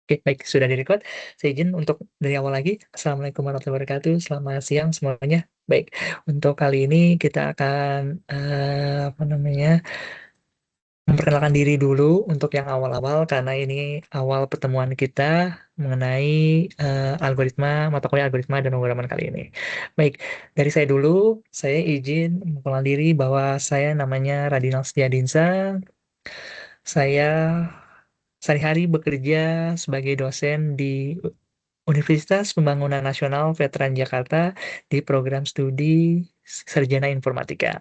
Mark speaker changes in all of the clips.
Speaker 1: Oke, baik, sudah direkod. Saya izin untuk dari awal lagi. Assalamualaikum warahmatullahi wabarakatuh. Selamat siang semuanya. Baik, untuk kali ini kita akan memperkenalkan diri dulu untuk yang awal-awal karena ini awal pertemuan kita mengenai algoritma, mata kuliah algoritma dan pemrograman kali ini. Baik, dari saya dulu, saya izin memperkenalkan diri bahwa saya namanya Radinal Setiadinsa. Saya sehari-hari bekerja sebagai dosen di Universitas Pembangunan Nasional Veteran Jakarta di program studi Sarjana Informatika.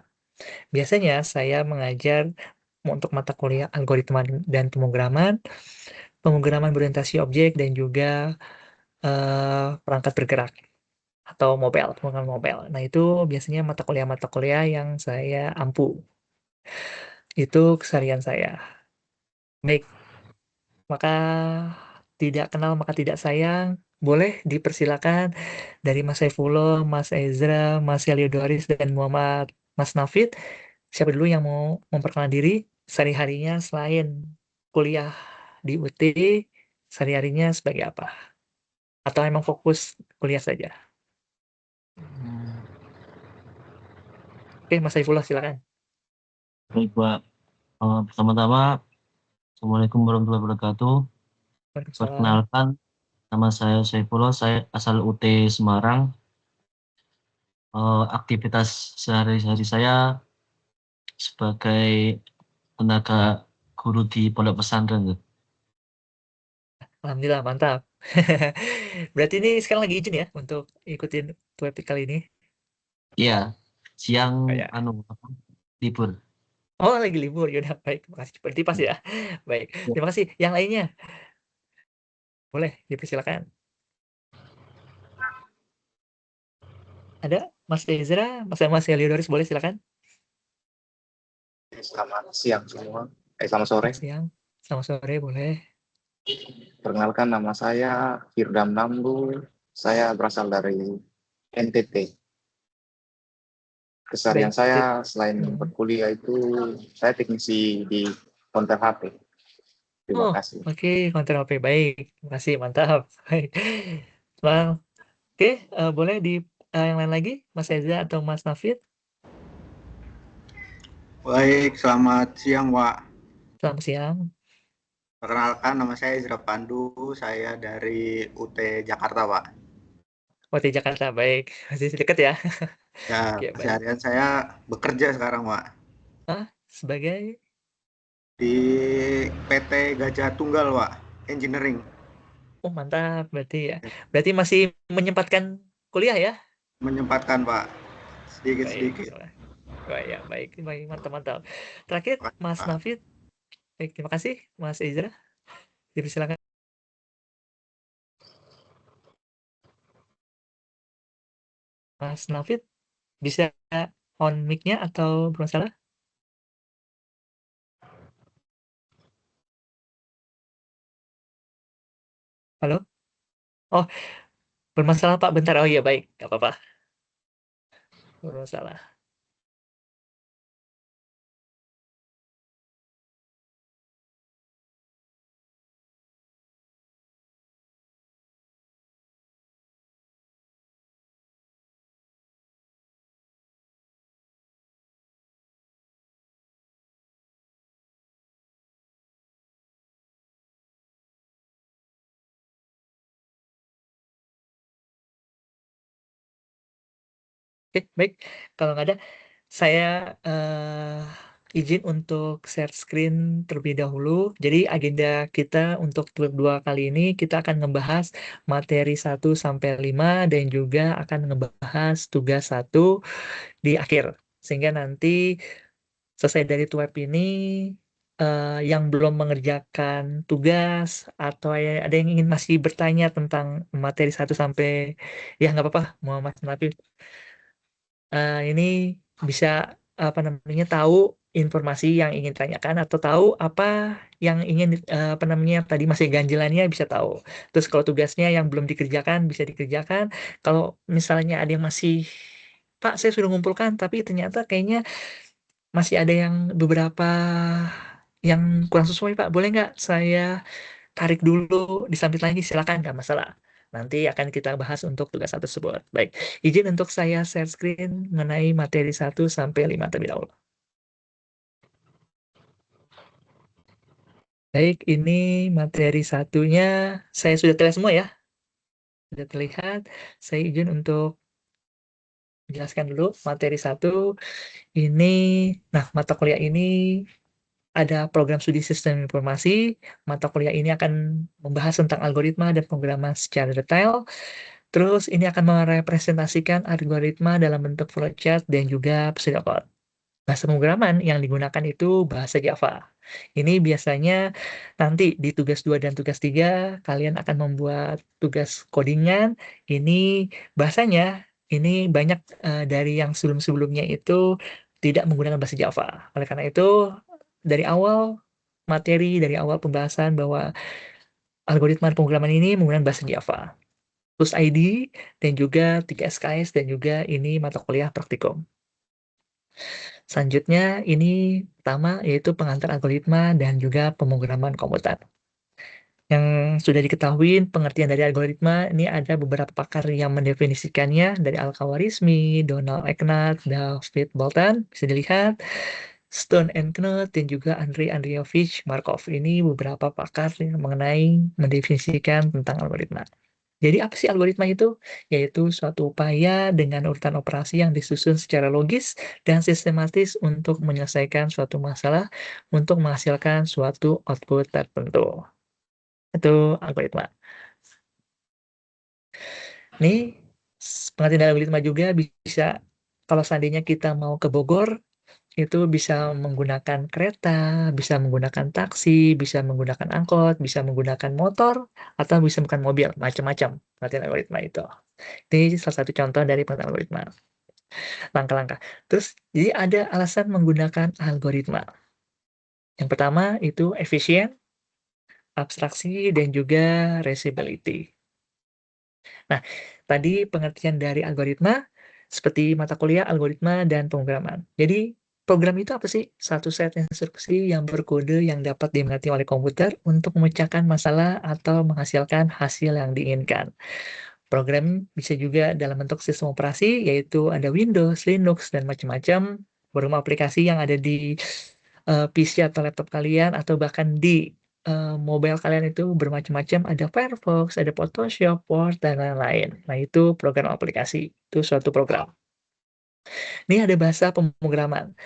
Speaker 1: Biasanya saya mengajar untuk mata kuliah algoritma dan pemrograman, pemrograman berorientasi objek, dan juga perangkat bergerak atau pemrograman mobile. Nah, itu biasanya mata kuliah yang saya ampu. Itu keseharian saya. Baik, maka tidak kenal maka tidak sayang. Boleh dipersilakan dari Mas Saifullah, Mas Ezra, Mas Heliodoris, dan Mas Nafid. Siapa dulu yang mau memperkenalkan diri? Sehari-harinya selain kuliah di UT, sehari-harinya sebagai apa? Atau emang fokus kuliah saja? Oke, Mas Saifullah silakan.
Speaker 2: Baik, Pak. Pertama-tama, Assalamualaikum warahmatullahi wabarakatuh.
Speaker 1: Waalaikumsalam.
Speaker 2: Perkenalkan, nama saya Saifullah, saya asal UT Semarang. Aktivitas sehari-hari saya sebagai tenaga guru di pondok pesantren.
Speaker 1: Alhamdulillah, mantap. Berarti ini sekarang lagi izin ya untuk ikutin topik kali ini?
Speaker 2: Iya, siang
Speaker 1: Oh ya.
Speaker 2: libur.
Speaker 1: Oh, lagi libur. Yaudah, baik. Makasih. Berarti pas ya. Baik.
Speaker 2: Ya.
Speaker 1: Terima kasih. Yang lainnya, boleh dipersilakan. Ada Mas Ezra, Mas Heliodoris, boleh silakan.
Speaker 3: Selamat siang semua. Selamat sore.
Speaker 1: Selamat siang. Selamat sore, boleh.
Speaker 3: Perkenalkan, nama saya Firdam Nambu. Saya berasal dari NTT. Keseharian
Speaker 1: Baik.
Speaker 3: saya selain berkuliah itu, saya teknisi di konter HP. Terima kasih.
Speaker 1: Oke, konten HP. Baik. Terima kasih, mantap. Baik. Bang, oke, boleh di yang lain lagi, Mas Ezra atau Mas Nafid?
Speaker 4: Baik, selamat siang, Pak.
Speaker 1: Selamat siang.
Speaker 4: Perkenalkan, nama saya Ezra Pandu. Saya dari UT Jakarta, Pak.
Speaker 1: UT Jakarta, baik. Masih dekat ya?
Speaker 4: Ya,
Speaker 1: Oke, baik.
Speaker 4: keseharian saya bekerja sekarang, Pak.
Speaker 1: Sebagai?
Speaker 4: Di PT Gajah Tunggal, Pak. Engineering.
Speaker 1: Oh, mantap. Berarti masih menyempatkan kuliah ya?
Speaker 4: Menyempatkan, Pak. Sedikit-sedikit.
Speaker 1: Ya, baik. Mantap. Terakhir, Mas Nafid. Baik, terima kasih, Mas Ezra. Dipersilakan. Mas Nafid, bisa on mic-nya atau bermasalah? Halo? Oh, bermasalah Pak, bentar. Oh iya, baik. Nggak apa-apa. Bermasalah. Oke, baik. Kalau nggak ada, saya izin untuk share screen terlebih dahulu. Jadi agenda kita untuk tur 2 kali ini, kita akan ngebahas materi 1 sampai 5 dan juga akan ngebahas tugas 1 di akhir. Sehingga nanti selesai dari web ini, yang belum mengerjakan tugas atau ada yang ingin masih bertanya tentang materi 1 sampai, ya nggak apa-apa, mau Mas Nafi. Ini bisa tahu informasi yang ingin ditanyakan atau tahu apa yang ingin tadi masih ganjilannya bisa tahu. Terus kalau tugasnya yang belum dikerjakan bisa dikerjakan. Kalau misalnya ada yang masih, Pak, saya sudah ngumpulkan tapi ternyata kayaknya masih ada yang beberapa yang kurang sesuai, Pak. Boleh nggak saya tarik dulu, disampit lagi, silakan, nggak masalah. Nanti akan kita bahas untuk tugas tersebut. Baik, izin untuk saya share screen mengenai materi 1 sampai 5 terlebih dahulu. Baik, ini materi satunya saya sudah terlihat semua ya. Sudah terlihat. Saya izin untuk menjelaskan dulu materi 1 ini. Nah, mata kuliah ini ada program studi sistem informasi. Mata kuliah ini akan membahas tentang algoritma dan pemrograman secara detail. Terus ini akan merepresentasikan algoritma dalam bentuk flowchart dan juga pseudocode. Bahasa pemrograman yang digunakan itu bahasa Java. Ini biasanya nanti di tugas 2 dan tugas 3 kalian akan membuat tugas codingan. Ini bahasanya ini banyak dari yang sebelum-sebelumnya itu tidak menggunakan bahasa Java. Oleh karena itu dari awal materi, dari awal pembahasan bahwa algoritma pemrograman ini menggunakan bahasa Java. Terus ID dan juga 3 SKS dan juga ini mata kuliah praktikum. Selanjutnya ini pertama yaitu pengantar algoritma dan juga pemrograman komputer. Yang sudah diketahui pengertian dari algoritma, ini ada beberapa pakar yang mendefinisikannya dari Al-Khawarizmi, Donald Eknat, David Bolton, bisa dilihat, Stone and Knut, dan juga Andrei Andreevich Markov. Ini beberapa pakar yang mengenai mendefinisikan tentang algoritma. Jadi apa sih algoritma itu? Yaitu suatu upaya dengan urutan operasi yang disusun secara logis dan sistematis untuk menyelesaikan suatu masalah untuk menghasilkan suatu output tertentu. Itu algoritma. Nih, pengertian dari algoritma juga bisa, kalau seandainya kita mau ke Bogor, itu bisa menggunakan kereta, bisa menggunakan taksi, bisa menggunakan angkot, bisa menggunakan motor, atau bisa menggunakan mobil, macam-macam pengertian algoritma itu. Ini salah satu contoh dari pengertian algoritma. Langkah-langkah. Terus, jadi ada alasan menggunakan algoritma. Yang pertama itu efisien, abstraksi, dan juga reusability. Nah, tadi pengertian dari algoritma seperti mata kuliah algoritma dan pemrograman. Jadi, program itu apa sih? Satu set instruksi yang berkode yang dapat dimengerti oleh komputer untuk memecahkan masalah atau menghasilkan hasil yang diinginkan. Program bisa juga dalam bentuk sistem operasi, yaitu ada Windows, Linux, dan macam-macam. Berupa aplikasi yang ada di PC atau laptop kalian, atau bahkan di mobile kalian itu bermacam-macam, ada Firefox, ada Photoshop, Word, dan lain-lain. Nah, itu program aplikasi, itu suatu program. Ini ada bahasa pemrograman,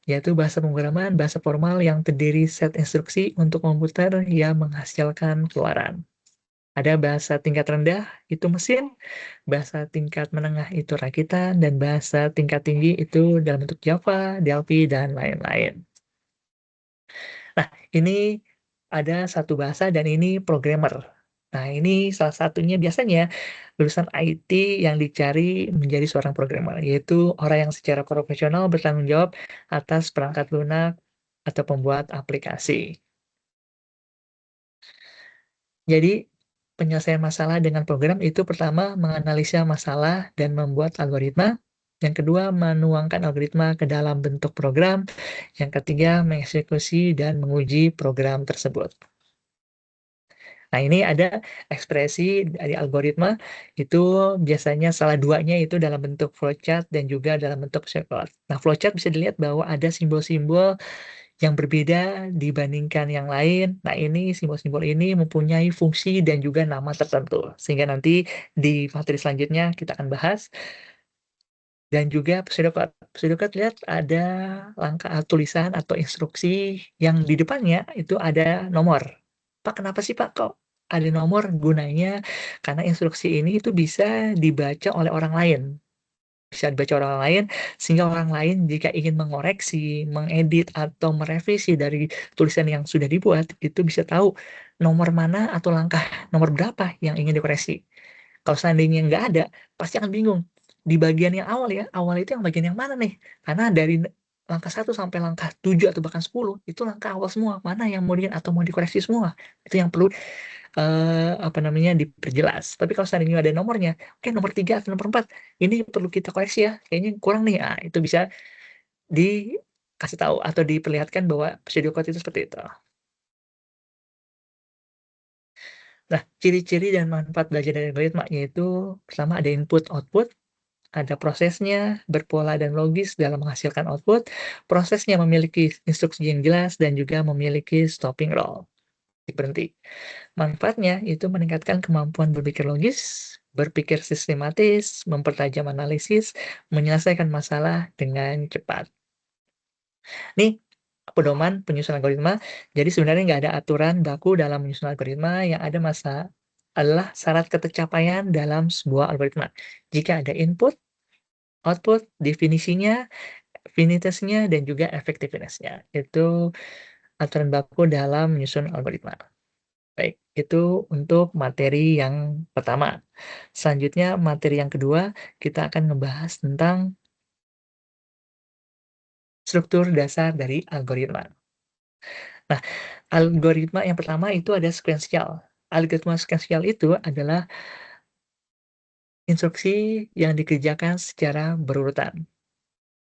Speaker 1: yaitu bahasa pemrograman, bahasa formal yang terdiri set instruksi untuk komputer yang menghasilkan keluaran. Ada bahasa tingkat rendah, itu mesin, bahasa tingkat menengah itu rakitan, dan bahasa tingkat tinggi itu dalam bentuk Java, Delphi, dan lain-lain. Nah, ini ada satu bahasa dan ini programmer. Nah, ini salah satunya biasanya lulusan IT yang dicari menjadi seorang programmer, yaitu orang yang secara profesional bertanggung jawab atas perangkat lunak atau pembuat aplikasi. Jadi, penyelesaian masalah dengan program itu pertama menganalisa masalah dan membuat algoritma. Yang kedua, menuangkan algoritma ke dalam bentuk program. Yang ketiga, mengeksekusi dan menguji program tersebut. Nah, ini ada ekspresi dari algoritma, itu biasanya salah duanya itu dalam bentuk flowchart dan juga dalam bentuk pseudocode. Nah, flowchart bisa dilihat bahwa ada simbol-simbol yang berbeda dibandingkan yang lain. Nah, ini simbol-simbol ini mempunyai fungsi dan juga nama tertentu. Sehingga nanti di materi selanjutnya kita akan bahas. Dan juga pseudocode. Pseudocode lihat ada langkah tulisan atau instruksi yang di depannya itu ada nomor. Pak, kenapa sih Pak kok ada nomor? Gunanya karena instruksi ini itu bisa dibaca oleh orang lain. Bisa dibaca orang lain, sehingga orang lain jika ingin mengoreksi, mengedit, atau merevisi dari tulisan yang sudah dibuat, itu bisa tahu nomor mana atau langkah nomor berapa yang ingin dikoreksi. Kalau seandainya nggak ada, pasti akan bingung. Di bagian yang awal ya, awal itu yang bagian yang mana nih? Karena dari langkah 1 sampai langkah 7 atau bahkan 10, itu langkah awal semua. Mana yang mau atau mau dikoreksi semua. Itu yang perlu diperjelas. Tapi kalau seandainya ada nomornya, oke nomor 3 atau nomor 4, ini perlu kita koreksi ya, kayaknya kurang nih. Ah, itu bisa dikasih tahu atau diperlihatkan bahwa pseudocode itu seperti itu. Nah, ciri-ciri dan manfaat belajar dari algoritma yaitu pertama ada input-output, ada prosesnya, berpola dan logis dalam menghasilkan output, prosesnya memiliki instruksi yang jelas dan juga memiliki stopping rule, berhenti. Manfaatnya itu meningkatkan kemampuan berpikir logis, berpikir sistematis, mempertajam analisis, menyelesaikan masalah dengan cepat. Nih, pedoman penyusunan algoritma. Jadi sebenarnya nggak ada aturan baku dalam menyusun algoritma, yang ada adalah syarat ketercapaian dalam sebuah algoritma. Jika ada input, output, definisinya, finitasnya, dan juga efektivitasnya. Itu aturan baku dalam menyusun algoritma. Baik, itu untuk materi yang pertama. Selanjutnya, materi yang kedua, kita akan ngebahas tentang struktur dasar dari algoritma. Nah, algoritma yang pertama itu ada sekuensial. Algoritma sekuensial itu adalah instruksi yang dikerjakan secara berurutan.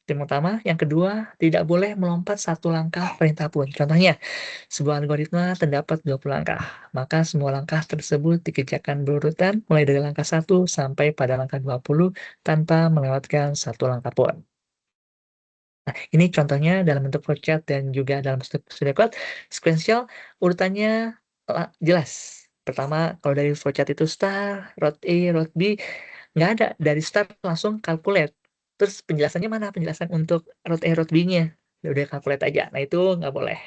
Speaker 1: Yang pertama, yang kedua, tidak boleh melompat satu langkah perintah pun. Contohnya, sebuah algoritma terdapat 20 langkah, maka semua langkah tersebut dikerjakan berurutan mulai dari langkah 1 sampai pada langkah 20 tanpa melewatkan satu langkah pun. Nah, ini contohnya dalam bentuk flowchart dan juga dalam pseudocode. Sequential urutannya jelas. Pertama, kalau dari flowchart itu start, route A, route B, nggak ada. Dari start langsung calculate. Terus penjelasannya mana? Penjelasan untuk route A, route B-nya. Udah calculate aja. Nah, itu nggak boleh.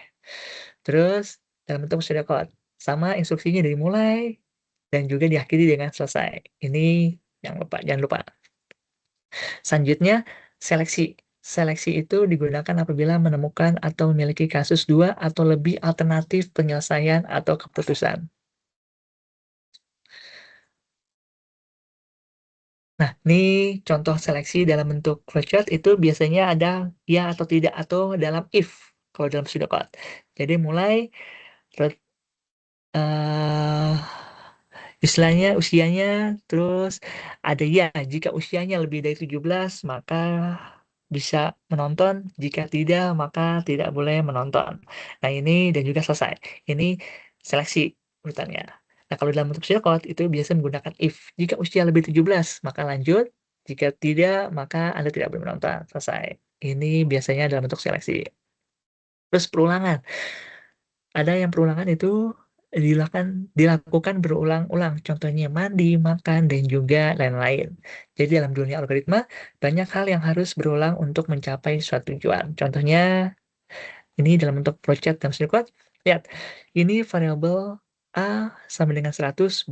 Speaker 1: Terus, dalam bentuk pseudocode. Sama instruksinya dari mulai dan juga diakhiri dengan selesai. Ini jangan lupa. Selanjutnya, seleksi. Seleksi itu digunakan apabila menemukan atau memiliki kasus 2 atau lebih alternatif penyelesaian atau keputusan. Nah, ini contoh seleksi dalam bentuk flowchart itu biasanya ada ya atau tidak atau dalam if kalau dalam pseudocode. Jadi mulai istilahnya usianya, terus ada ya, jika usianya lebih dari 17 maka bisa menonton, jika tidak maka tidak boleh menonton. Nah, ini dan juga selesai. Ini seleksi urutannya. Nah, kalau dalam bentuk pseudocode itu biasa menggunakan if. Jika usia lebih 17 maka lanjut, jika tidak maka Anda tidak boleh menonton. Selesai. Ini biasanya dalam bentuk seleksi. Terus perulangan. Ada yang perulangan itu dilakukan berulang-ulang. Contohnya mandi, makan, dan juga lain-lain. Jadi dalam dunia algoritma, banyak hal yang harus berulang untuk mencapai suatu tujuan. Contohnya, ini dalam bentuk flowchart dan pseudocode. Lihat, ini variabel A sama dengan 100,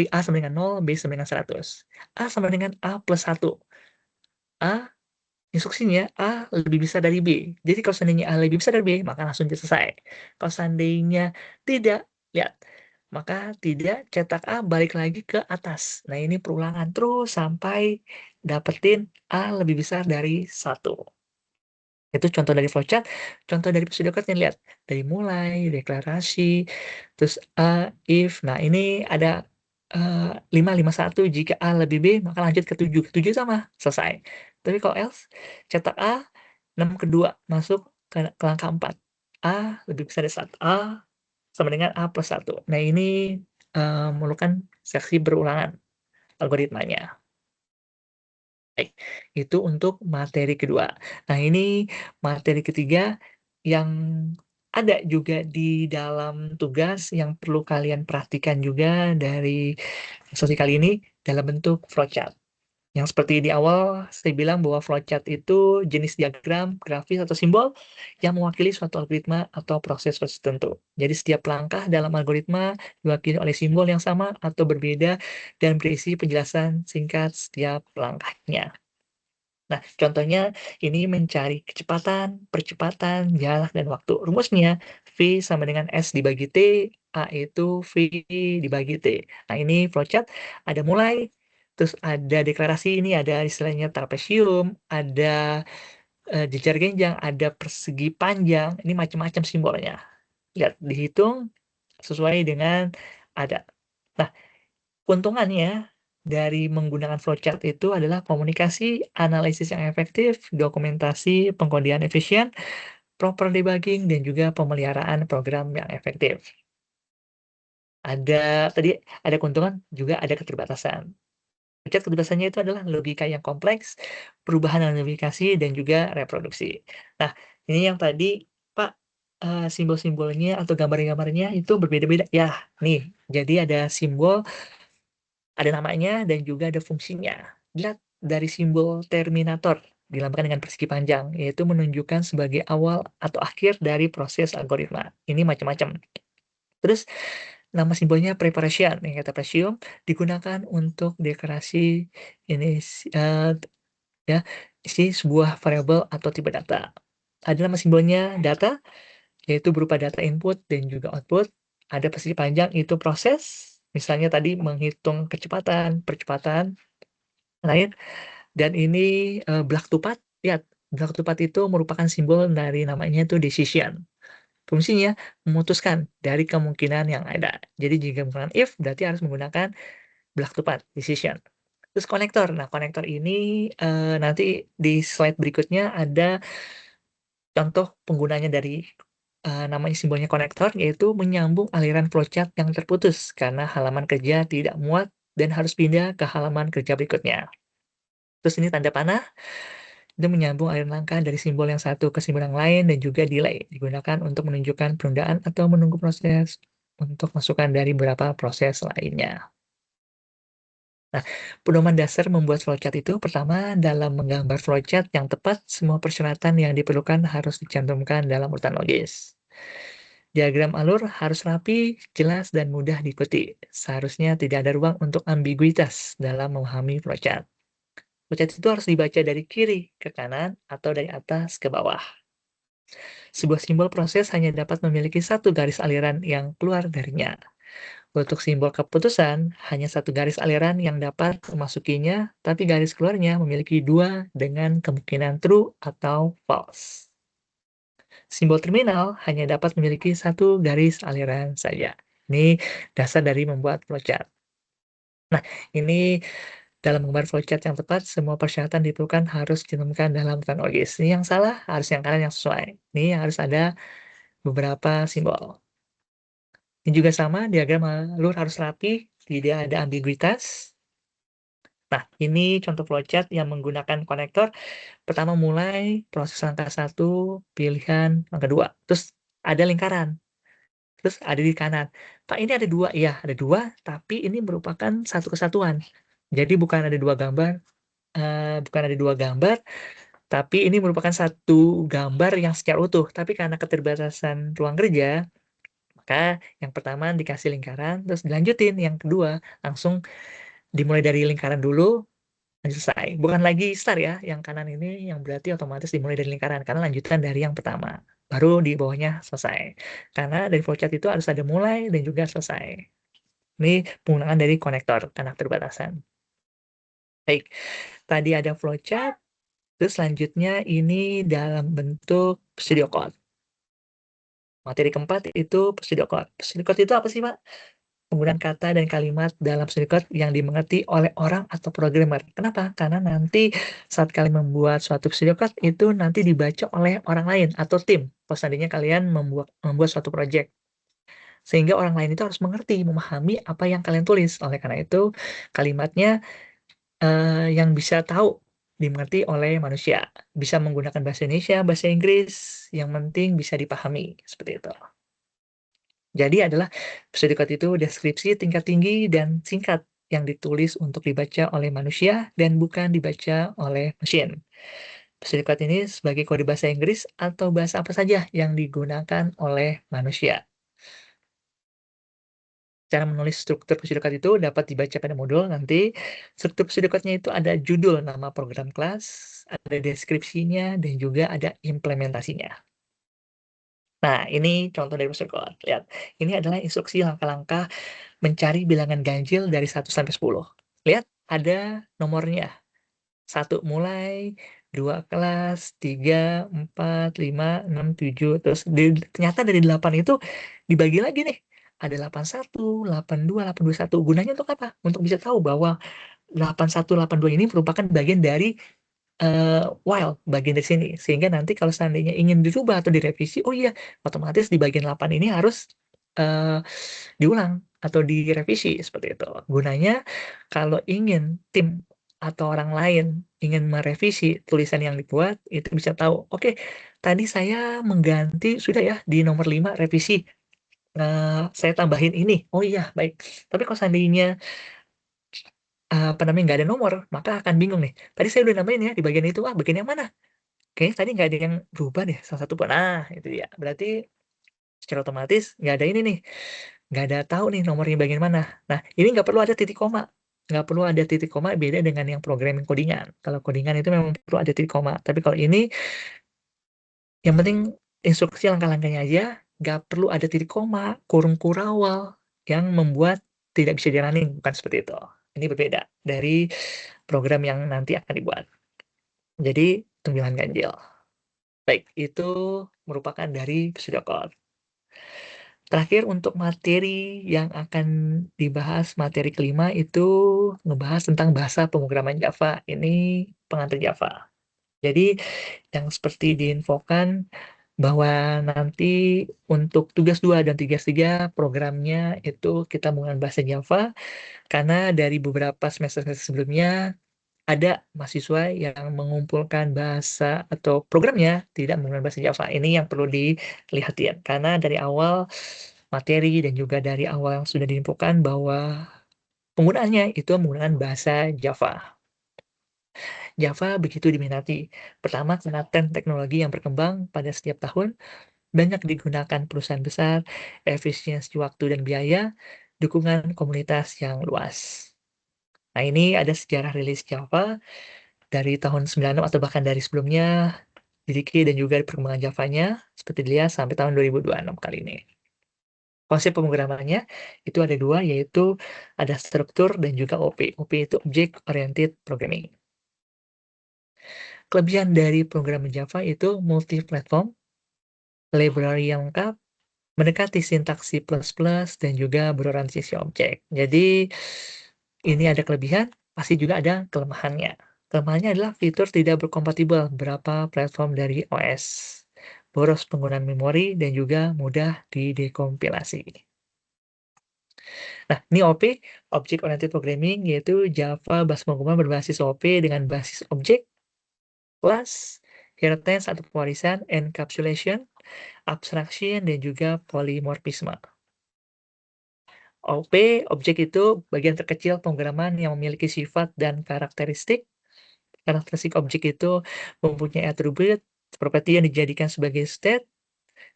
Speaker 1: A sama dengan 0, B sama dengan 100. A sama dengan A plus 1. A instruksinya A lebih besar dari B. Jadi kalau seandainya A lebih besar dari B, maka langsung selesai. Kalau seandainya tidak, lihat, maka tidak, cetak A balik lagi ke atas. Nah, ini perulangan terus sampai dapetin A lebih besar dari 1. Itu contoh dari flowchart. Contoh dari pseudocode-nya, lihat. Dari mulai, deklarasi, terus A, if. Nah, ini ada 551. Jika A lebih B, maka lanjut ke 7. 7 sama, selesai. Tapi kalau else, cetak A, 6 kedua, masuk ke langkah 4. A lebih besar dari 1. A sama dengan A plus 1. Nah, ini memerlukan seksi berulangan algoritmanya. Baik, itu untuk materi kedua. Nah, ini materi ketiga yang ada juga di dalam tugas yang perlu kalian perhatikan juga dari sesi kali ini dalam bentuk flowchart. Yang seperti di awal saya bilang bahwa flowchart itu jenis diagram, grafis, atau simbol yang mewakili suatu algoritma atau proses tertentu. Jadi setiap langkah dalam algoritma diwakili oleh simbol yang sama atau berbeda dan berisi penjelasan singkat setiap langkahnya. Nah, contohnya ini mencari kecepatan, percepatan, jarak, dan waktu. Rumusnya, V sama dengan S dibagi T, A itu V dibagi T. Nah, ini flowchart, ada mulai, terus ada deklarasi, ini ada istilahnya trapesium, ada jejar genjang, ada persegi panjang, ini macam-macam simbolnya. Lihat, dihitung sesuai dengan ada. Nah, keuntungannya dari menggunakan flowchart itu adalah komunikasi, analisis yang efektif, dokumentasi, pengkodean efisien, proper debugging, dan juga pemeliharaan program yang efektif. Tadi ada keuntungan, juga ada keterbatasan. Keterbatasannya itu adalah logika yang kompleks, perubahan dalam navigasi, dan juga reproduksi. Nah, ini yang tadi, Pak, simbol-simbolnya atau gambar-gambarnya itu berbeda-beda. Ya, nih, jadi ada simbol, ada namanya, dan juga ada fungsinya. Lihat dari simbol terminator, dilambangkan dengan persegi panjang, yaitu menunjukkan sebagai awal atau akhir dari proses algoritma. Ini macam-macam. Terus, nama simbolnya preparation, yang kata presium, digunakan untuk dekorasi ini ya, sebuah variabel atau tipe data. Ada nama simbolnya data, yaitu berupa data input dan juga output. Ada persegi panjang, itu proses, misalnya tadi menghitung percepatan lain. Dan ini black to path, lihat, black to path itu merupakan simbol dari namanya itu decision. Fungsinya memutuskan dari kemungkinan yang ada. Jadi jika menggunakan if, berarti harus menggunakan black to path, decision. Terus konektor. Nah, konektor ini nanti di slide berikutnya ada contoh penggunanya dari namanya simbolnya konektor, yaitu menyambung aliran flowchart yang terputus karena halaman kerja tidak muat dan harus pindah ke halaman kerja berikutnya. Terus ini tanda panah, itu menyambung aliran langkah dari simbol yang satu ke simbol yang lain, dan juga delay, digunakan untuk menunjukkan penundaan atau menunggu proses untuk masukan dari beberapa proses lainnya. Nah, pedoman dasar membuat flowchart itu, pertama, dalam menggambar flowchart yang tepat, semua persyaratan yang diperlukan harus dicantumkan dalam urutan logis. Diagram alur harus rapi, jelas, dan mudah diikuti. Seharusnya tidak ada ruang untuk ambiguitas dalam memahami flowchart. Flowchart itu harus dibaca dari kiri ke kanan atau dari atas ke bawah. Sebuah simbol proses hanya dapat memiliki satu garis aliran yang keluar darinya. Untuk simbol keputusan, hanya satu garis aliran yang dapat memasukinya, tapi garis keluarnya memiliki dua dengan kemungkinan true atau false. Simbol terminal hanya dapat memiliki satu garis aliran saja. Ini dasar dari membuat flowchart. Nah, ini dalam menggambar flowchart yang tepat, semua persyaratan diperlukan harus dicantumkan dalam urutan logis. Ini yang salah, harus yang kanan yang sesuai. Ini yang harus ada beberapa simbol. Ini juga sama, diagram alur harus rapi, tidak ada ambiguitas. Nah, ini contoh flowchart yang menggunakan konektor. Pertama mulai proses langkah 1, pilihan langkah 2. Terus ada lingkaran. Terus ada di kanan. Pak, ini ada 2. Iya, ada 2, tapi ini merupakan satu kesatuan. Jadi bukan ada 2 gambar, tapi ini merupakan satu gambar yang secara utuh. Tapi karena keterbatasan ruang kerja, maka yang pertama dikasih lingkaran, terus dilanjutin. Yang kedua, langsung dimulai dari lingkaran dulu, selesai. Bukan lagi start ya, yang kanan ini yang berarti otomatis dimulai dari lingkaran, karena lanjutan dari yang pertama. Baru di bawahnya selesai. Karena dari flowchart itu harus ada mulai dan juga selesai. Ini penggunaan dari konektor, karena keterbatasan. Baik, tadi ada flowchart, terus selanjutnya ini dalam bentuk pseudocode. Materi keempat itu pseudocode. Pseudocode itu apa sih, Pak? Penggunaan kata dan kalimat dalam pseudocode yang dimengerti oleh orang atau programmer. Kenapa? Karena nanti saat kalian membuat suatu pseudocode itu nanti dibaca oleh orang lain atau tim. Kalau seandainya kalian membuat suatu project. Sehingga orang lain itu harus mengerti, memahami apa yang kalian tulis. Oleh karena itu, kalimatnya yang bisa tahu dimengerti oleh manusia. Bisa menggunakan bahasa Indonesia, bahasa Inggris, yang penting bisa dipahami. Seperti itu. Jadi adalah pseudocode itu deskripsi tingkat tinggi dan singkat yang ditulis untuk dibaca oleh manusia dan bukan dibaca oleh mesin. Pseudocode ini sebagai kode bahasa Inggris atau bahasa apa saja yang digunakan oleh manusia. Cara menulis struktur pseudocode itu dapat dibaca pada modul nanti. Struktur pseudocode-nya itu ada judul nama program kelas, ada deskripsinya, dan juga ada implementasinya. Nah, ini contoh dari pseudocode. Lihat, ini adalah instruksi langkah-langkah mencari bilangan ganjil dari 1 sampai 10. Lihat, ada nomornya. 1 mulai, 2 kelas, 3, 4, 5, 6, 7. Terus ternyata dari 8 itu dibagi lagi nih. Ada 81, 82, 821. Gunanya untuk apa? Untuk bisa tahu bahwa 81, 82 ini merupakan bagian dari while, bagian dari sini. Sehingga nanti kalau seandainya ingin dirubah atau direvisi, oh iya, otomatis di bagian 8 ini harus diulang. atau direvisi seperti itu. Gunanya kalau ingin tim atau orang lain ingin merevisi tulisan yang dibuat, itu bisa tahu, oke, tadi saya mengganti sudah ya di nomor 5 revisi, saya tambahin ini. Oh iya, baik. Tapi kalau seandainya apa namanya nggak ada nomor, maka akan bingung nih. Tadi saya udah nambahin ya di bagian itu, bagian yang mana? Kayaknya tadi nggak ada yang berubah deh salah satu pun. Nah, itu dia. Berarti secara otomatis nggak ada ini nih, nggak ada tahu nih nomornya bagian mana. Nah, ini nggak perlu ada titik koma. Nggak perlu ada titik koma, beda dengan yang programming codingan. Kalau codingan itu memang perlu ada titik koma. Tapi kalau ini, yang penting instruksi langkah-langkahnya aja, nggak perlu ada titik koma, kurung kurawal, yang membuat tidak bisa di-running. Bukan seperti itu. Ini berbeda dari program yang nanti akan dibuat. Jadi, tunggangan ganjil. Baik, itu merupakan dari pseudocode. Terakhir untuk materi yang akan dibahas, materi kelima itu ngebahas tentang bahasa pemrograman Java. Ini pengantar Java. Jadi yang seperti diinfokan bahwa nanti untuk tugas 2 dan tugas 3 programnya itu kita menggunakan bahasa Java, karena dari beberapa semester sebelumnya ada mahasiswa yang mengumpulkan bahasa atau programnya tidak menggunakan bahasa Java. Ini yang perlu dilihat ya, karena dari awal materi dan juga dari awal yang sudah diinfokan bahwa penggunaannya itu menggunakan bahasa Java. Java begitu diminati. Pertama, karena tren teknologi yang berkembang pada setiap tahun, banyak digunakan perusahaan besar, efisiensi waktu dan biaya, dukungan komunitas yang luas. Nah, ini ada sejarah rilis Java dari tahun 96 atau bahkan dari sebelumnya, Didiki dan juga perkembangan Javanya seperti dilihat sampai tahun 2026 kali ini. Konsep pemrogramannya itu ada dua, yaitu ada struktur dan juga OP. OP itu Object Oriented Programming. Kelebihan dari program Java itu multi-platform, library yang lengkap, mendekati sintaks C++, dan juga berorientasi objek. Jadi, ini ada kelebihan, pasti juga ada kelemahannya. Kelemahannya adalah fitur tidak berkompatibel beberapa platform dari OS, boros penggunaan memori, dan juga mudah didekompilasi. Nah, ini OP, Object Oriented Programming, yaitu Java bahasa pemrograman berbasis OP dengan basis objek, class, inheritance atau pewarisan, encapsulation, abstraction, dan juga polymorphisme. OP, objek itu bagian terkecil pemrograman yang memiliki sifat dan karakteristik. Karakteristik objek itu mempunyai atribut, properti yang dijadikan sebagai state.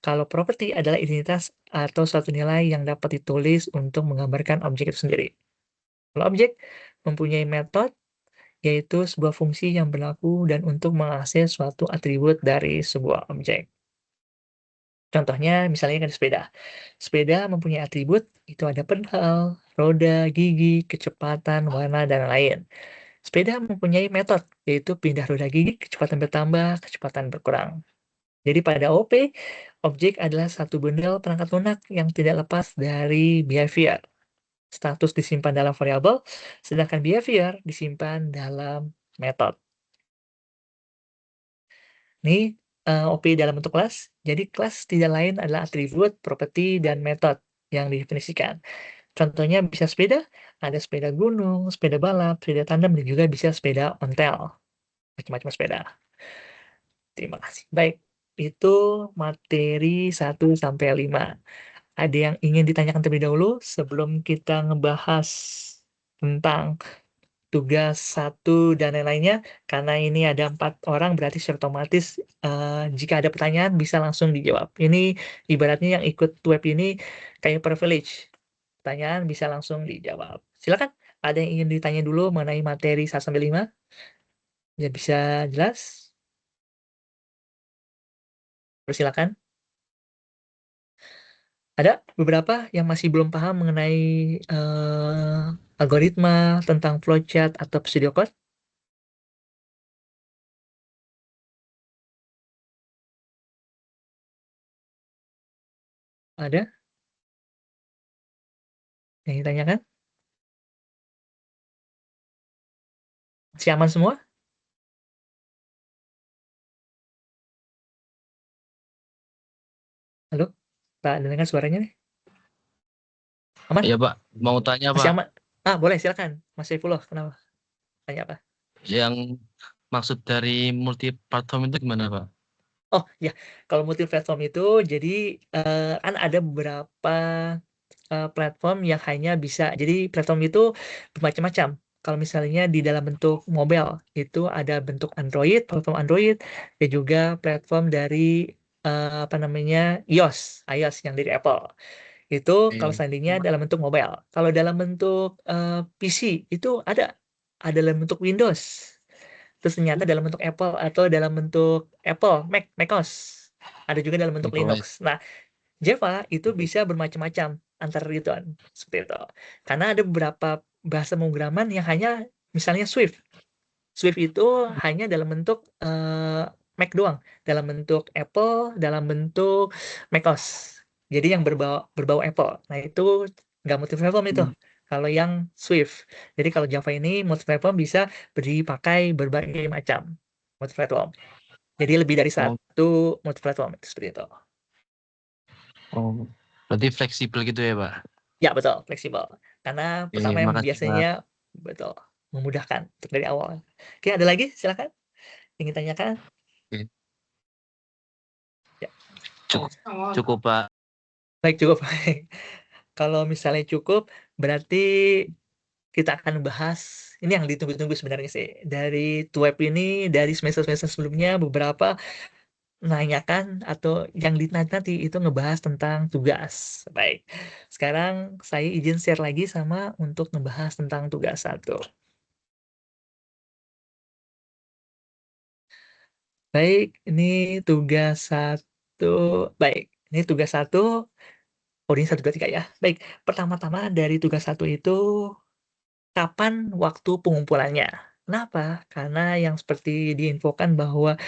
Speaker 1: Kalau properti adalah identitas atau suatu nilai yang dapat ditulis untuk menggambarkan objek itu sendiri. Kalau objek mempunyai metode, yaitu sebuah fungsi yang berlaku dan untuk mengakses suatu atribut dari sebuah objek. Contohnya, misalnya kan sepeda. Sepeda mempunyai atribut, itu ada pedal, roda, gigi, kecepatan, warna, dan lain. Sepeda mempunyai metode, yaitu pindah roda gigi, kecepatan bertambah, kecepatan berkurang. Jadi pada OP, objek adalah satu bundel perangkat lunak yang tidak lepas dari behavior. Status disimpan dalam variabel, sedangkan behavior disimpan dalam metode. Ini OP dalam bentuk kelas. Jadi kelas tidak lain adalah atribut, properti, dan metode yang didefinisikan. Contohnya bisa sepeda, ada sepeda gunung, sepeda balap, sepeda tandem, dan juga bisa sepeda ontel. Macam-macam sepeda. Terima kasih. Baik, itu materi 1-5. Ada yang ingin ditanyakan terlebih dahulu sebelum kita ngebahas tentang tugas 1 dan lain-lainnya, karena ini ada 4 orang, berarti secara otomatis jika ada pertanyaan bisa langsung dijawab. Ini ibaratnya yang ikut web ini kayak privilege. Pertanyaan bisa langsung dijawab. Silakan, ada yang ingin ditanya dulu mengenai materi 1-5? Ya bisa jelas? Persilakan. Ada beberapa yang masih belum paham mengenai algoritma tentang flowchart atau pseudocode? Ada yang ditanyakan? Masih aman semua? Halo? Pak, dengar suaranya nih? Aman?
Speaker 2: Ya Pak, mau tanya
Speaker 1: Masih
Speaker 2: Pak,
Speaker 1: aman? Boleh silakan. Mas Saifullah, kenapa? Tanya apa?
Speaker 2: yang maksud dari multi platform itu gimana Pak?
Speaker 1: Oh ya, kalau multi platform itu jadi kan ada beberapa platform yang hanya bisa. Jadi platform itu bermacam-macam. Kalau misalnya di dalam bentuk mobile itu ada bentuk Android, platform Android, dan juga platform dari apa namanya iOS yang dari Apple. Itu kalau
Speaker 2: Iya.
Speaker 1: seandainya dalam bentuk mobile. Kalau dalam bentuk PC itu ada dalam bentuk Windows. Terus ternyata dalam bentuk Apple atau dalam bentuk macOS. Ada juga dalam bentuk
Speaker 2: macOS.
Speaker 1: Linux. Nah, Java itu bisa bermacam-macam antara ituan seperti itu. Karena ada beberapa bahasa pemrograman yang hanya misalnya Swift. Swift itu hanya dalam bentuk Mac doang, dalam bentuk Apple, dalam bentuk macOS. Jadi yang berbau Apple. Nah, itu nggak multi-platform itu. Kalau yang Swift. Jadi kalau Java ini multi-platform bisa dipakai berbagai macam multi-platform. Jadi lebih dari
Speaker 2: Oh,
Speaker 1: satu multi-platform itu seperti itu.
Speaker 2: oh, berarti fleksibel gitu ya Pak?
Speaker 1: Ya, betul, fleksibel. Karena pertama yang
Speaker 2: Makasih Pak.
Speaker 1: biasanya betul memudahkan untuk dari awal. Oke, ada lagi? Silakan. Ingin tanyakan?
Speaker 2: Oke.
Speaker 1: Ya.
Speaker 2: Cukup Pak.
Speaker 1: Baik, cukup baik. Kalau misalnya cukup, berarti kita akan bahas ini yang ditunggu-tunggu sebenarnya sih. Dari Tuweb ini, dari semester-semester sebelumnya, beberapa menanyakan atau yang nanti itu ngebahas tentang tugas. Baik, sekarang saya izin share lagi sama untuk ngebahas tentang tugas 1. Baik, ini tugas 1. Baik, ini tugas 1. Oh, ini 1, 2, 3 ya. Baik, pertama-tama dari tugas 1 itu kapan waktu pengumpulannya? Kenapa? Karena yang seperti diinfokan bahwa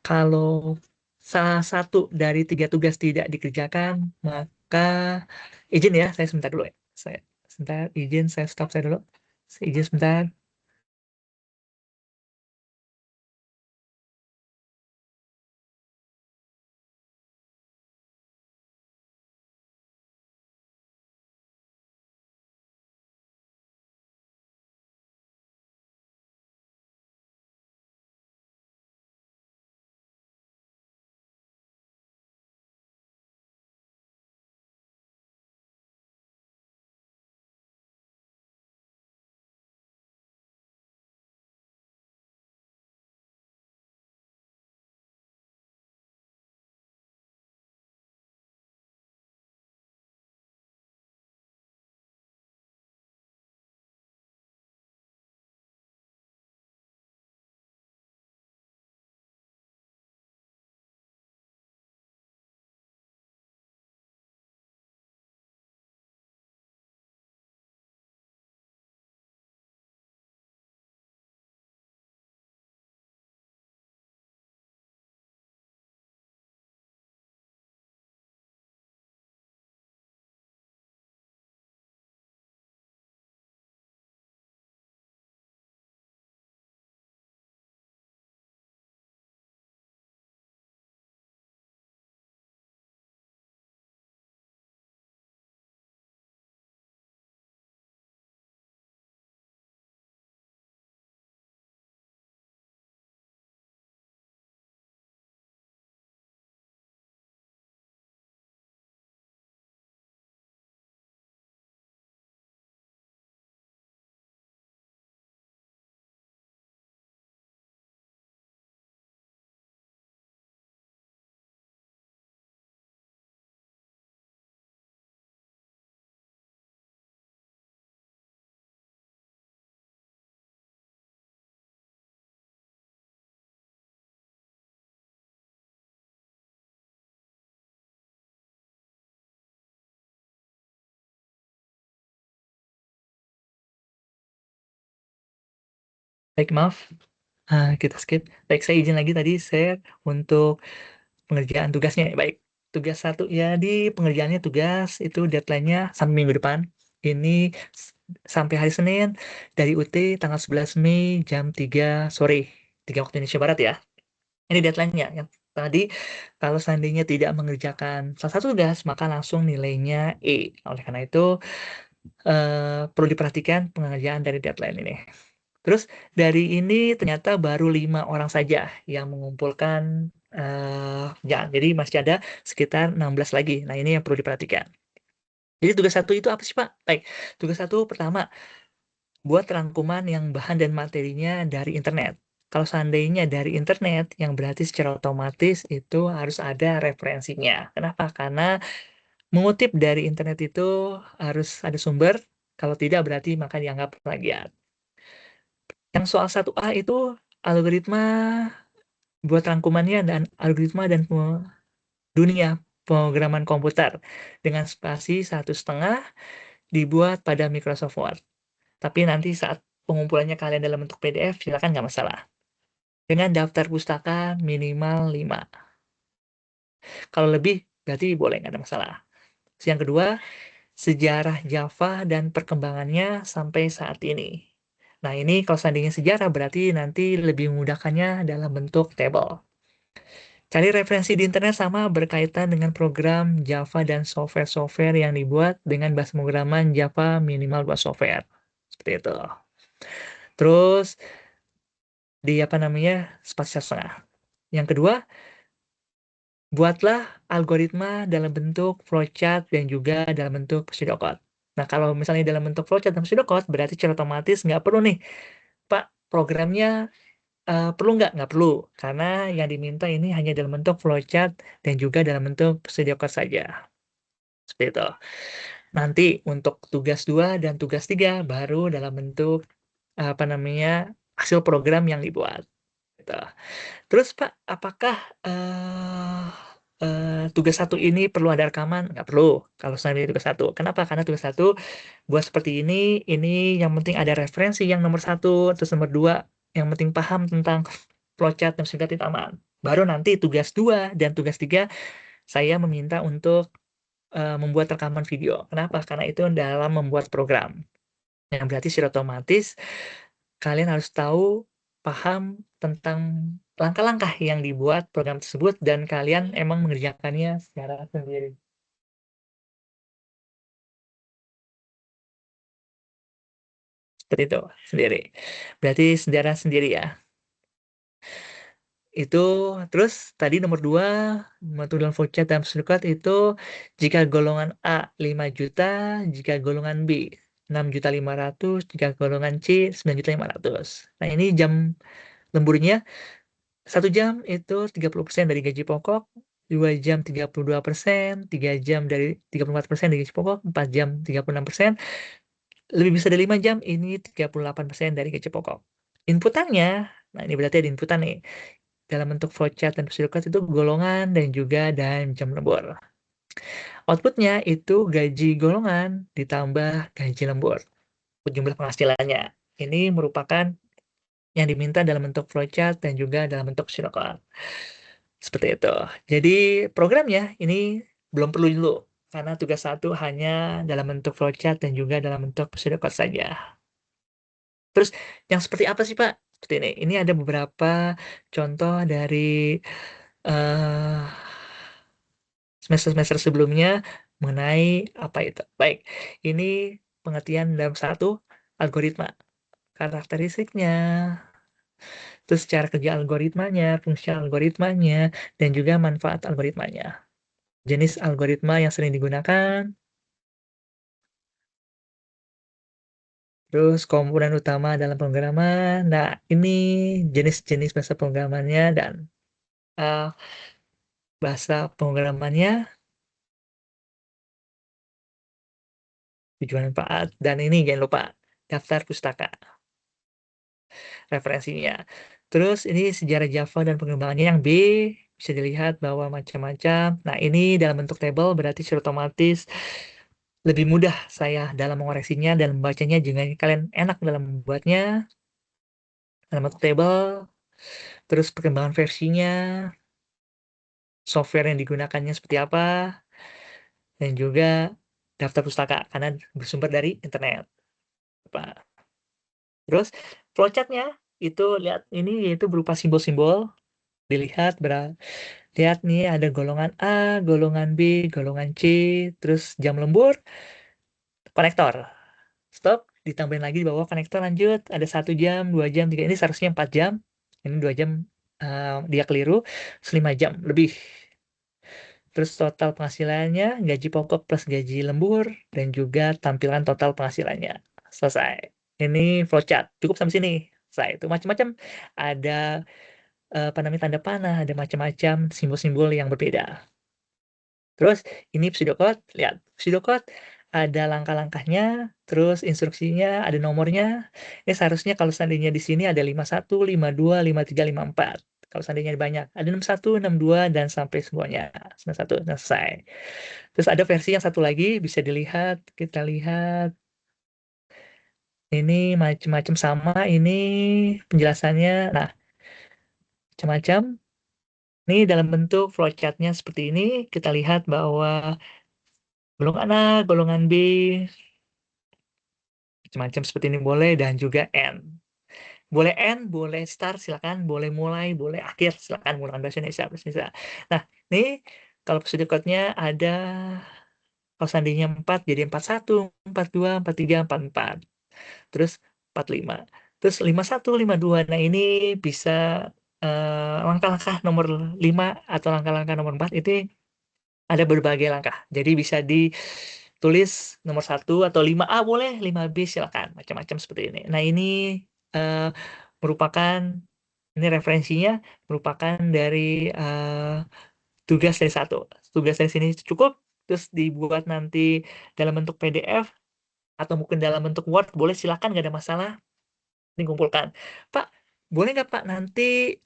Speaker 1: kalau salah satu dari 3 tugas tidak dikerjakan, maka izin ya, saya sebentar dulu ya. Saya sebentar, izin saya stop saya dulu. Saya izin sebentar. Baik, maaf. Kita skip. Baik, saya izin lagi tadi share untuk pengerjaan tugasnya. Baik, tugas 1 ya, di pengerjaannya tugas itu deadline-nya sampai minggu depan. Ini sampai hari Senin dari UT tanggal 11 Mei jam 3 sore, 3 waktu Indonesia Barat ya. Ini deadline-nya. Yang tadi kalau seandainya tidak mengerjakan salah satu tugas, maka langsung nilainya E. Oleh karena itu, perlu diperhatikan pengerjaan dari deadline ini. Terus dari ini ternyata baru 5 orang saja yang mengumpulkan kerjaan. Jadi masih ada sekitar 16 lagi. Nah, ini yang perlu diperhatikan. Jadi tugas 1 itu apa sih, Pak? Baik, tugas 1 pertama, buat rangkuman yang bahan dan materinya dari internet. Kalau seandainya dari internet, yang berarti secara otomatis itu harus ada referensinya. Kenapa? Karena mengutip dari internet itu harus ada sumber, kalau tidak berarti maka dianggap plagiat. Yang soal 1A itu algoritma buat rangkumannya dan algoritma dan dunia pemrograman komputer dengan spasi 1,5 dibuat pada Microsoft Word. Tapi nanti saat pengumpulannya kalian dalam bentuk PDF, silakan nggak masalah. Dengan daftar pustaka minimal 5. Kalau lebih, berarti boleh, nggak ada masalah. Yang kedua, sejarah Java dan perkembangannya sampai saat ini. Nah, ini kalau seandainya sejarah, berarti nanti lebih memudahkannya dalam bentuk table. Cari referensi di internet sama berkaitan dengan program Java dan software-software yang dibuat dengan bahasa pemrograman Java minimal 2 software. Seperti itu. Terus, di spasi 1,5. Yang kedua, buatlah algoritma dalam bentuk flowchart dan juga dalam bentuk pseudocode. Nah, kalau misalnya dalam bentuk flowchart dan pseudocode, berarti secara otomatis nggak perlu nih, Pak, programnya perlu nggak? Nggak perlu, karena yang diminta ini hanya dalam bentuk flowchart dan juga dalam bentuk pseudocode saja. Seperti itu. Nanti untuk tugas 2 dan tugas 3 baru dalam bentuk hasil program yang dibuat. Gitu. Terus Pak, apakah tugas 1 ini perlu ada rekaman? Nggak perlu, kalau seandainya tugas 1. Kenapa? Karena tugas 1 buat seperti ini yang penting ada referensi yang nomor 1, terus nomor 2, yang penting paham tentang flowchart dan sudah aman. Baru nanti tugas 2 dan tugas 3, saya meminta untuk membuat rekaman video. Kenapa? Karena itu dalam membuat program. Yang berarti secara otomatis, kalian harus tahu, paham tentang langkah-langkah yang dibuat program tersebut dan kalian emang mengerjakannya secara sendiri. Seperti itu, sendiri. Berarti secara sendiri ya. Itu, terus tadi nomor 2, metode flowchart dalam pseudocode itu jika golongan A 5 juta, jika golongan B 6.500.000, jika golongan C 9.500.000. Nah, ini jam lemburnya 1 jam itu 30% dari gaji pokok, 2 jam 32%, 3 jam dari 34% dari gaji pokok, 4 jam 36%, lebih bisa dari 5 jam ini 38% dari gaji pokok. Inputannya, nah ini berarti ada inputan nih, dalam bentuk flowchart dan pseudocode itu golongan dan juga dan jam lembur. Outputnya itu gaji golongan ditambah gaji lembur. Jumlah penghasilannya. Ini merupakan yang diminta dalam bentuk flowchart dan juga dalam bentuk pseudocode. Seperti itu. Jadi programnya ini belum perlu dulu. Karena tugas 1 hanya dalam bentuk flowchart dan juga dalam bentuk pseudocode saja. Terus yang seperti apa sih Pak? Seperti ini. Ini ada beberapa contoh dari semester-semester sebelumnya mengenai apa itu. Baik, ini pengertian dalam 1 algoritma. Karakteristiknya, terus cara kerja algoritmanya, fungsi algoritmanya, dan juga manfaat algoritmanya. Jenis algoritma yang sering digunakan, terus komponen utama dalam pemrograman. Nah, ini jenis-jenis bahasa pemrogramannya dan bahasa pemrogramannya, tujuan manfaat, dan ini jangan lupa daftar pustaka referensinya. Terus ini sejarah Java dan pengembangannya yang B, bisa dilihat bahwa macam-macam. Nah, ini dalam bentuk table berarti secara otomatis lebih mudah saya dalam mengoreksinya dan membacanya jika kalian enak dalam membuatnya. Dalam bentuk table, terus perkembangan versinya, software yang digunakannya seperti apa, dan juga daftar pustaka karena bersumber dari internet. Terus flowchartnya itu lihat ini yaitu berupa simbol-simbol. Dilihat lihat nih ada golongan A, golongan B, golongan C, terus jam lembur, konektor. stop, ditambahin lagi di bawah konektor lanjut, ada 1 jam, 2 jam, 3, ini seharusnya 4 jam, ini 2 jam, dia keliru, 5 jam lebih. Terus total penghasilannya, gaji pokok plus gaji lembur, dan juga tampilan total penghasilannya. Selesai. Ini flowchart, cukup sampai sini. Selesai. Itu macam-macam, ada tanda panah, ada macam-macam simbol-simbol yang berbeda. Terus ini pseudocode, lihat pseudocode ada langkah-langkahnya, terus instruksinya, ada nomornya. Ini seharusnya kalau seandainya di sini ada 51, 52, 53, 54. Kalau seandainya banyak, ada 61, 62, dan sampai semuanya. 91, nah selesai. Terus ada versi yang satu lagi, bisa dilihat, kita lihat. Ini macam-macam sama, ini penjelasannya. Nah, macam-macam. Ini dalam bentuk flowchart-nya seperti ini, kita lihat bahwa golongan A, golongan B, macam-macam seperti ini boleh, dan juga N. Boleh N, boleh start, silakan. Boleh mulai, boleh akhir, silakan. Menggunakan bahasa Indonesia. Nah, ini kalau procedure code-nya ada, kalau seandainya 4, jadi 41, 42, 43, 44. Terus 45. Terus 51, 52. Nah, ini bisa langkah-langkah nomor 5 atau langkah-langkah nomor 4 itu ada berbagai langkah. Jadi bisa ditulis nomor 1 atau 5A boleh, 5B silakan. Macam-macam seperti ini. Nah, ini merupakan, ini referensinya merupakan dari tugas dari 1. Tugas dari sini cukup, terus dibuat nanti dalam bentuk PDF atau mungkin dalam bentuk Word, boleh silakan, nggak ada masalah. Dikumpulkan. Pak, boleh nggak Pak nanti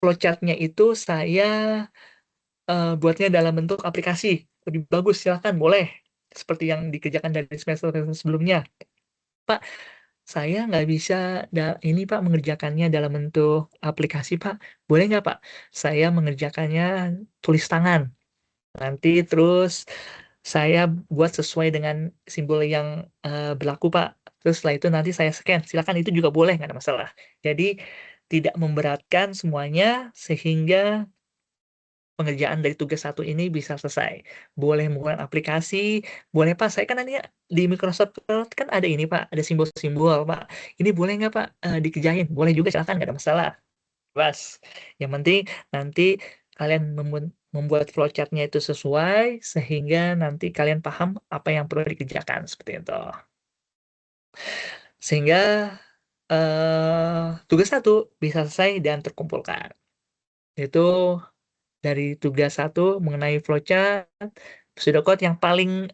Speaker 1: flowchart-nya itu saya buatnya dalam bentuk aplikasi lebih bagus, silakan boleh, seperti yang dikerjakan dari semester sebelumnya. Pak, saya nggak bisa ini Pak mengerjakannya dalam bentuk aplikasi Pak, boleh nggak Pak saya mengerjakannya tulis tangan, nanti terus saya buat sesuai dengan simbol yang berlaku Pak, terus setelah itu nanti saya scan, silakan, itu juga boleh, nggak ada masalah. Jadi tidak memberatkan semuanya, sehingga pengerjaan dari tugas 1 ini bisa selesai. Boleh menggunakan aplikasi, boleh Pak, saya kan nanti di Microsoft Word kan ada ini Pak, ada simbol-simbol Pak. Ini boleh nggak Pak dikerjain? Boleh juga, silakan, nggak ada masalah. Bebas. Yang penting nanti kalian membuat flowchart-nya itu sesuai, sehingga nanti kalian paham apa yang perlu dikerjakan, seperti itu. Sehingga tugas 1 bisa selesai dan terkumpulkan. Itu dari tugas 1 mengenai flowchart, pseudocode yang paling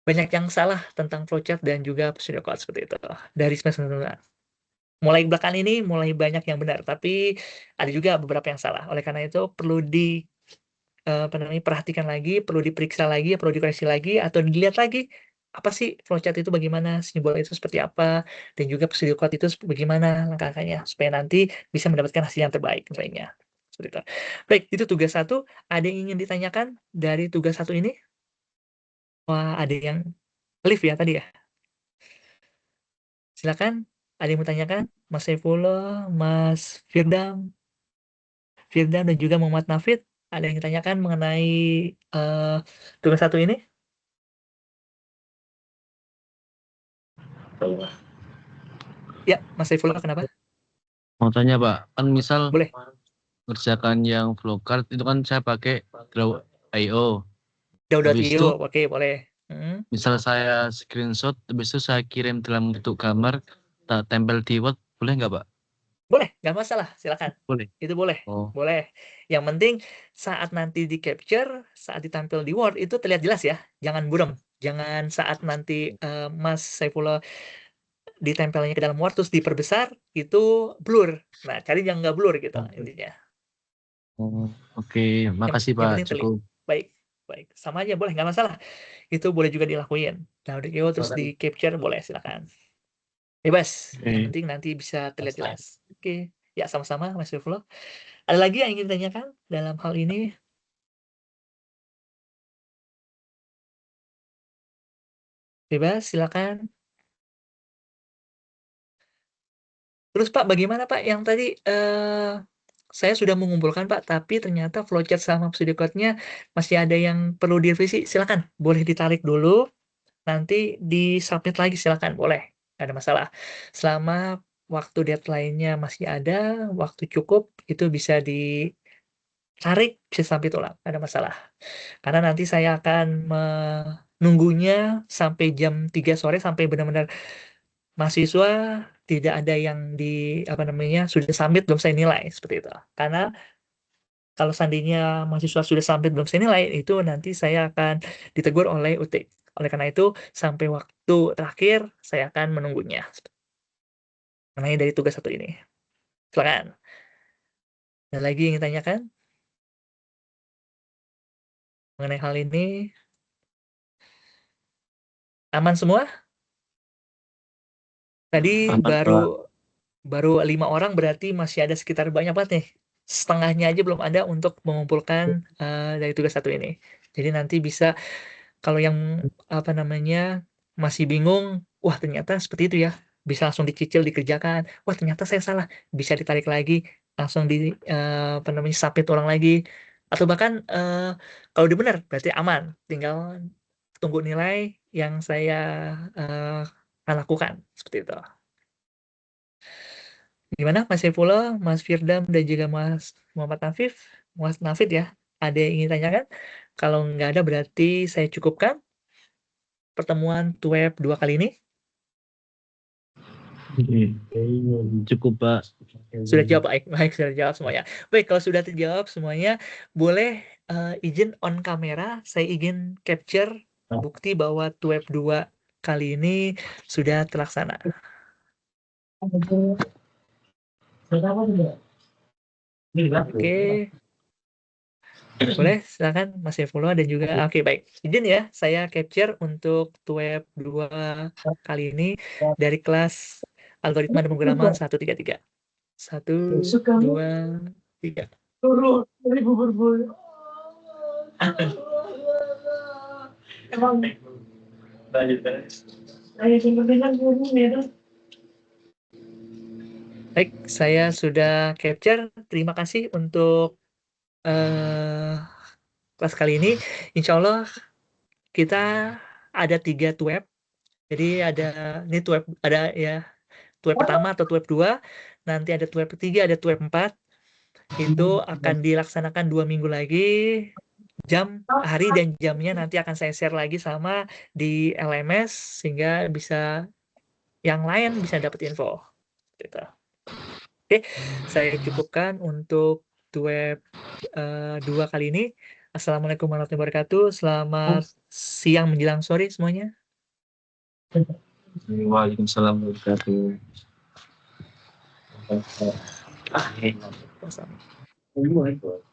Speaker 1: banyak yang salah tentang flowchart dan juga pseudocode, seperti itu. Dari semester 9. Mulai belakang ini mulai banyak yang benar, tapi ada juga beberapa yang salah. Oleh karena itu perlu perhatikan lagi, perlu diperiksa lagi, perlu dikoreksi lagi, atau dilihat lagi apa sih flowchart itu, bagaimana, simbol itu seperti apa, dan juga pseudocode itu bagaimana langkah-langkahnya, supaya nanti bisa mendapatkan hasil yang terbaik lainnya. Seperti itu. Baik, itu tugas 1. Ada yang ingin ditanyakan dari tugas 1 ini? Wah, ada yang live ya tadi ya? Silakan, ada yang mau tanyakan? Mas Saifullah, Mas Firdan, dan juga Muhammad Nafid, ada yang ditanyakan mengenai tugas 1 ini? Ya, Mas Saifullah, kenapa?
Speaker 2: Mau tanya Pak, kan misal
Speaker 1: Boleh.
Speaker 2: ngerjakan yang flowchart itu kan saya pakai Draw.io. Habis itu,
Speaker 1: Daud.io, oke, boleh.
Speaker 2: misal saya screenshot, habis itu saya kirim dalam bentuk gambar, tak tempel di Word, boleh nggak Pak?
Speaker 1: Boleh, nggak masalah, silakan.
Speaker 2: Boleh.
Speaker 1: Itu boleh,
Speaker 2: Oh,
Speaker 1: boleh. Yang penting saat nanti di capture, saat ditampil di Word itu terlihat jelas ya, jangan buram. Jangan saat nanti Mas Saifullah ditempelnya ke dalam Word terus diperbesar, itu blur. Nah, cari yang nggak blur gitu intinya.
Speaker 2: oke. Makasih
Speaker 1: Yang
Speaker 2: Pak,
Speaker 1: penting terlihat.
Speaker 2: cukup.
Speaker 1: Baik, baik. Sama aja boleh, nggak masalah. Itu boleh juga dilakuin. Daud.io terus di capture, boleh, silakan. Bebas. Yang penting nanti bisa terlihat jelas. Oke. Ya, sama-sama Mas Saifullah. Ada lagi yang ingin ditanyakan dalam hal ini? Bebas, silakan. Terus Pak, bagaimana Pak yang tadi saya sudah mengumpulkan Pak, tapi ternyata flowchart sama pseudocode-nya masih ada yang perlu direvisi. Silakan, boleh ditarik dulu, nanti di-submit lagi silakan, boleh, nggak ada masalah. Selama waktu deadline-nya masih ada, waktu cukup, itu bisa ditarik, bisa submit ulang, nggak ada masalah. Karena nanti saya akan menunggunya sampai jam 3 sore, sampai benar-benar mahasiswa tidak ada yang sudah submit belum saya nilai, seperti itu. Karena kalau seandainya mahasiswa sudah submit belum saya nilai, itu nanti saya akan ditegur oleh UT. Oleh karena itu, sampai waktu terakhir, saya akan menunggunya. Mengenai dari tugas satu ini. Silakan. Ada lagi yang ingin tanyakan? Mengenai hal ini? Aman semua? Tadi
Speaker 2: Aman,
Speaker 1: baru 5 orang, berarti masih ada sekitar banyak banget nih. Setengahnya aja belum ada untuk mengumpulkan dari tugas satu ini. Jadi nanti bisa, kalau yang masih bingung, wah ternyata seperti itu ya, bisa langsung dicicil, dikerjakan. Wah ternyata saya salah, bisa ditarik lagi, langsung submit ulang lagi. Atau bahkan kalau udah benar, berarti aman. Tinggal tunggu nilai yang saya akan lakukan. Seperti itu. Gimana Mas Saifullah, Mas Firdam, dan juga Mas Muhammad Nafif? Mas Nafid ya, ada yang ingin tanyakan? Kalau nggak ada, berarti saya cukupkan pertemuan TWEB 2 kali ini.
Speaker 2: Cukup, Pak.
Speaker 1: Sudah jawab, baik, sudah jawab semuanya. Baik, kalau sudah terjawab semuanya, boleh izin on kamera, saya izin capture bukti bahwa TWEB 2 kali ini sudah terlaksana. Oke. Boleh, silakan Mas Saifullah dan juga oke baik. Izin ya, saya capture untuk TWEB 2 kali ini dari kelas Algoritma dan Pemrograman 133. 1, 2, 3. Baik, saya sudah capture. Terima kasih untuk kelas kali ini. Insya Allah kita ada 3 TWEB. Jadi ini TWEB, ada ya TWEB pertama atau TWEB 2. Nanti ada TWEB 3, ada TWEB 4. Itu akan dilaksanakan 2 minggu lagi. Hari dan jamnya nanti akan saya share lagi sama di LMS sehingga bisa yang lain bisa dapat info. Gitu. Oke, saya cukupkan untuk TWEB 2 kali ini. Assalamualaikum warahmatullahi wabarakatuh. Selamat siang menjelang sore semuanya.
Speaker 2: Waalaikumsalam warahmatullahi wabarakatuh.